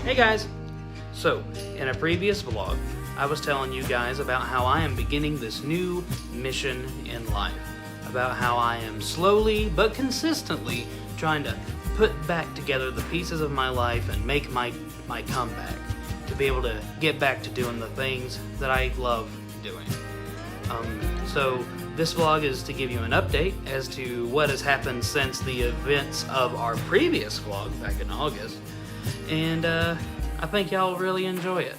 Hey guys! So, in a previous vlog, I was telling you guys about how I am beginning this new mission in life. About how I am slowly but consistently trying to put back together the pieces of my life and make my comeback. To be able to get back to doing the things that I love doing. So this vlog is to give you an update as to what has happened since the events of our previous vlog back in August. And I think y'all will really enjoy it.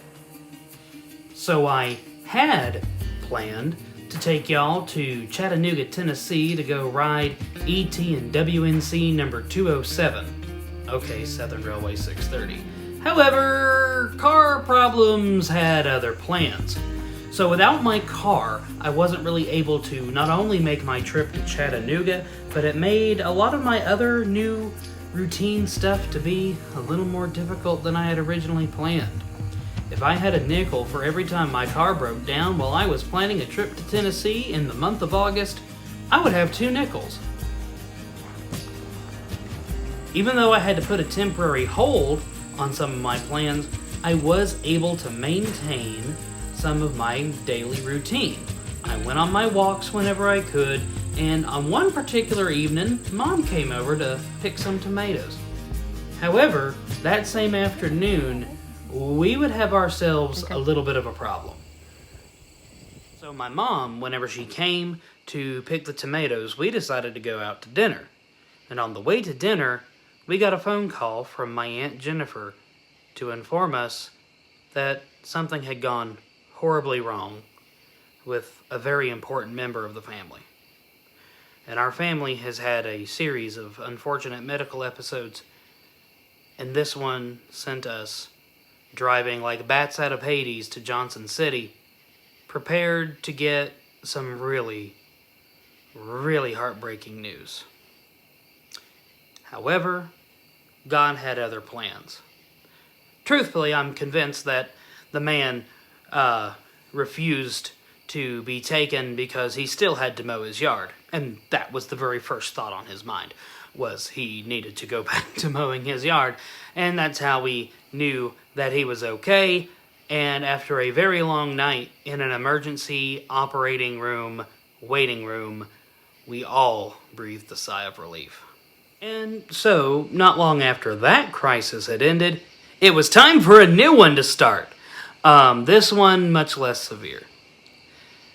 So I had planned to take y'all to Chattanooga, Tennessee to go ride ET and WNC number 207. Okay, Southern Railway 630. However, car problems had other plans. So without my car, I wasn't really able to not only make my trip to Chattanooga, but it made a lot of my other new routine stuff to be a little more difficult than I had originally planned. If I had a nickel for every time my car broke down while I was planning a trip to Tennessee in the month of August, I would have 2 nickels. Even though I had to put a temporary hold on some of my plans, I was able to maintain some of my daily routine. I went on my walks whenever I could, and on one particular evening, Mom came over to pick some tomatoes. However, that same afternoon, we would have ourselves a little bit of a problem. So my mom, whenever she came to pick the tomatoes, we decided to go out to dinner. And on the way to dinner, we got a phone call from my Aunt Jennifer to inform us that something had gone horribly wrong with a very important member of the family. And our family has had a series of unfortunate medical episodes, and this one sent us driving like bats out of Hades to Johnson City, prepared to get some really, really heartbreaking news. However, God had other plans. Truthfully, I'm convinced that the man refused to be taken because he still had to mow his yard. And that was the very first thought on his mind, was he needed to go back to mowing his yard. And that's how we knew that he was okay. And after a very long night in an emergency operating room, waiting room, we all breathed a sigh of relief. And so, not long after that crisis had ended, it was time for a new one to start. This one much less severe.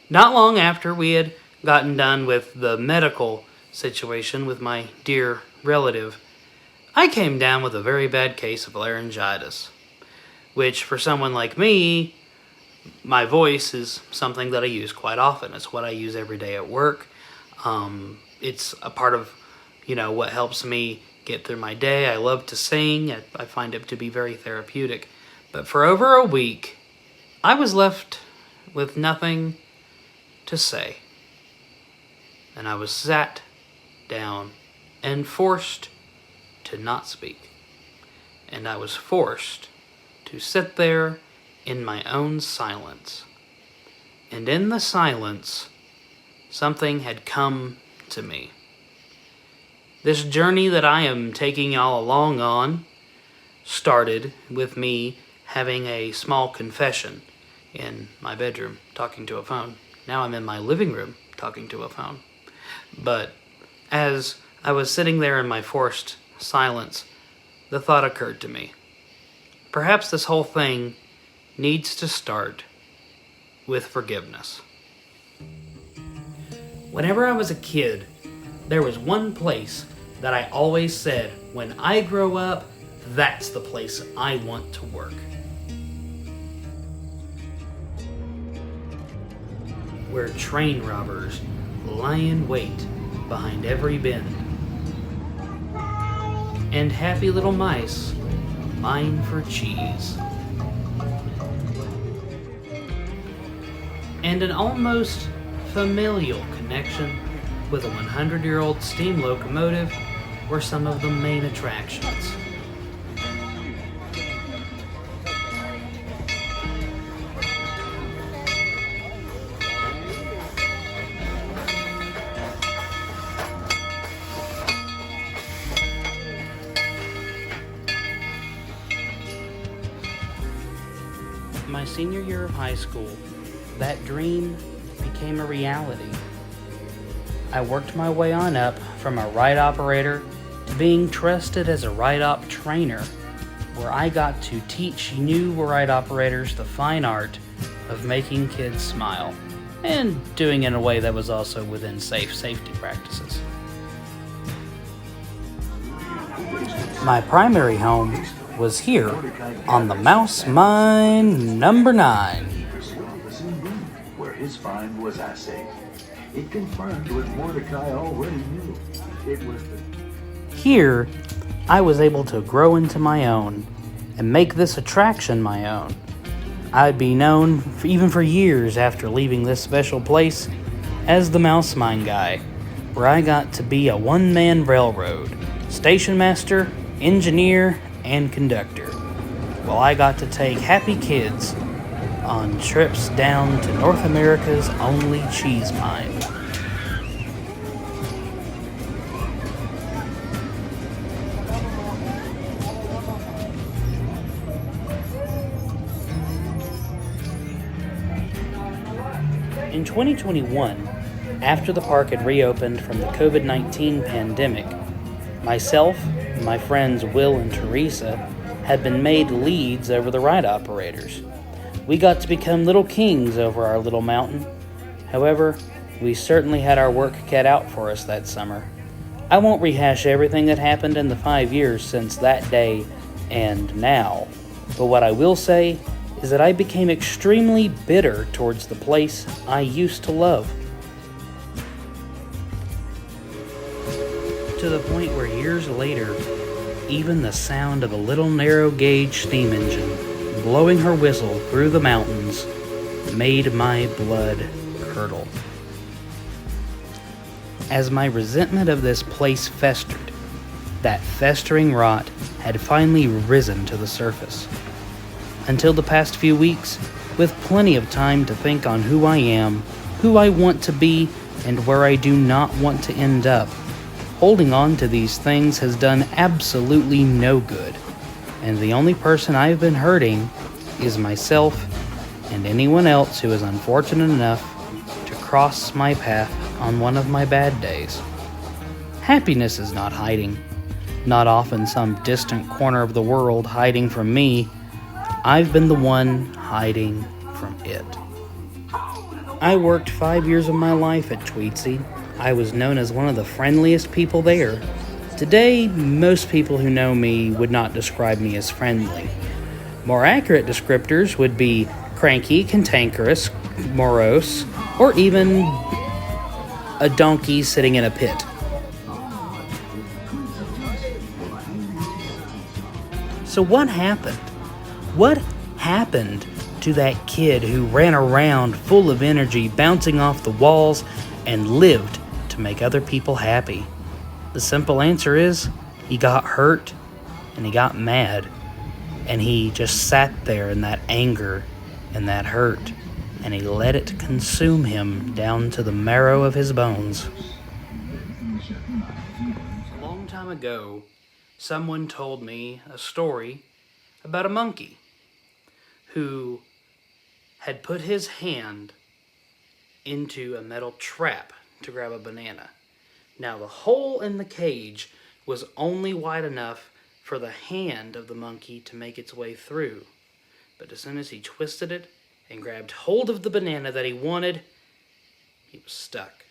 Not long after we had gotten done with the medical situation with my dear relative, I came down with a very bad case of laryngitis, which for someone like me, my voice is something that I use quite often. It's what I use every day at work. It's a part of, what helps me get through my day. I love to sing. I find it to be very therapeutic. But for over a week, I was left with nothing to say. And I was sat down and forced to not speak. And I was forced to sit there in my own silence. And in the silence, something had come to me. This journey that I am taking y'all along on started with me having a small confession in my bedroom, talking to a phone. Now I'm in my living room, talking to a phone. But as I was sitting there in my forced silence, the thought occurred to me. Perhaps this whole thing needs to start with forgiveness. Whenever I was a kid, there was one place that I always said, when I grow up, that's the place I want to work. Where train robbers lie in wait behind every bend, and happy little mice mine for cheese. And an almost familial connection with a 100-year-old steam locomotive were some of the main attractions. My senior year of high school, that dream became a reality. I worked my way on up from a ride operator to being trusted as a ride-op trainer, where I got to teach new ride operators the fine art of making kids smile, and doing it in a way that was also within safety practices. My primary home was here on the Mouse Mine number 9. Where his find was assay. It confirmed what Mordecai already knew. It was the... Here, I was able to grow into my own and make this attraction my own. I'd be known, even for years after leaving this special place, as the Mouse Mine Guy, where I got to be a one-man railroad, station master, engineer, and conductor, while I got to take happy kids on trips down to North America's only cheese mine. In 2021, after the park had reopened from the COVID-19 pandemic, myself and my friends Will and Teresa had been made leads over the ride operators. We got to become little kings over our little mountain. However, we certainly had our work cut out for us that summer. I won't rehash everything that happened in the 5 years since that day and now, but what I will say is that I became extremely bitter towards the place I used to love. To the point where years later, even the sound of a little narrow-gauge steam engine blowing her whistle through the mountains made my blood curdle. As my resentment of this place festered, that festering rot had finally risen to the surface. Until the past few weeks, with plenty of time to think on who I am, who I want to be, and where I do not want to end up, holding on to these things has done absolutely no good, and the only person I've been hurting is myself and anyone else who is unfortunate enough to cross my path on one of my bad days. Happiness is not hiding, not off in some distant corner of the world hiding from me. I've been the one hiding from it. I worked 5 years of my life at Tweetsie. I was known as one of the friendliest people there. Today, most people who know me would not describe me as friendly. More accurate descriptors would be cranky, cantankerous, morose, or even a donkey sitting in a pit. So what happened? What happened to that kid who ran around full of energy, bouncing off the walls, and lived to make other people happy? The simple answer is, he got hurt, and he got mad, and he just sat there in that anger and that hurt, and he let it consume him down to the marrow of his bones. A long time ago, someone told me a story about a monkey who had put his hand into a metal trap to grab a banana. Now, the hole in the cage was only wide enough for the hand of the monkey to make its way through. But as soon as he twisted it and grabbed hold of the banana that he wanted, he was stuck.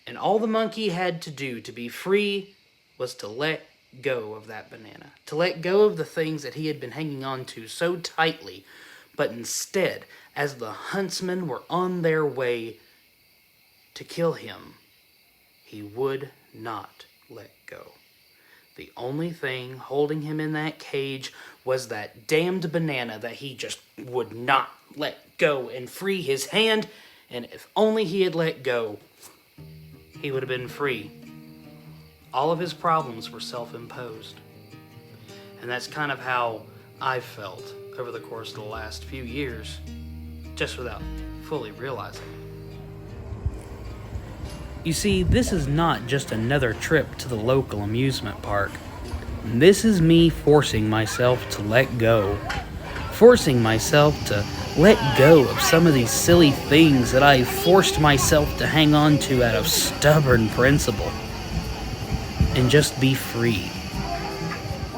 And all the monkey had to do to be free was to let go of that banana, to let go of the things that he had been hanging on to so tightly. But instead, as the huntsmen were on their way to kill him, he would not let go. The only thing holding him in that cage was that damned banana that he just would not let go and free his hand, and if only he had let go, he would have been free. All of his problems were self-imposed. And that's kind of how I've felt over the course of the last few years, just without fully realizing it. You see, this is not just another trip to the local amusement park. This is me forcing myself to let go. forcing myself to let go of some of these silly things that I forced myself to hang on to out of stubborn principle, and just be free.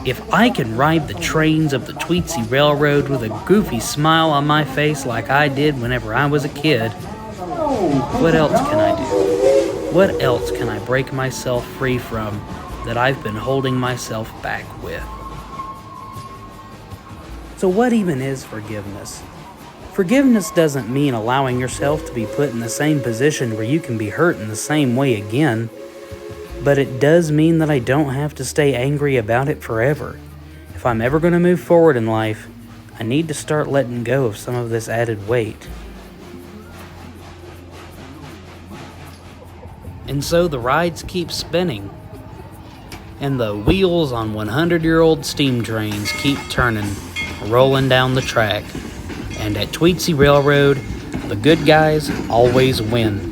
If I can ride the trains of the Tweetsie Railroad with a goofy smile on my face like I did whenever I was a kid, what else can I do? What else can I break myself free from that I've been holding myself back with? So what even is forgiveness? Forgiveness doesn't mean allowing yourself to be put in the same position where you can be hurt in the same way again, but it does mean that I don't have to stay angry about it forever. If I'm ever going to move forward in life, I need to start letting go of some of this added weight. And so the rides keep spinning, and the wheels on 100-year-old steam trains keep turning, rolling down the track. And at Tweetsie Railroad, the good guys always win.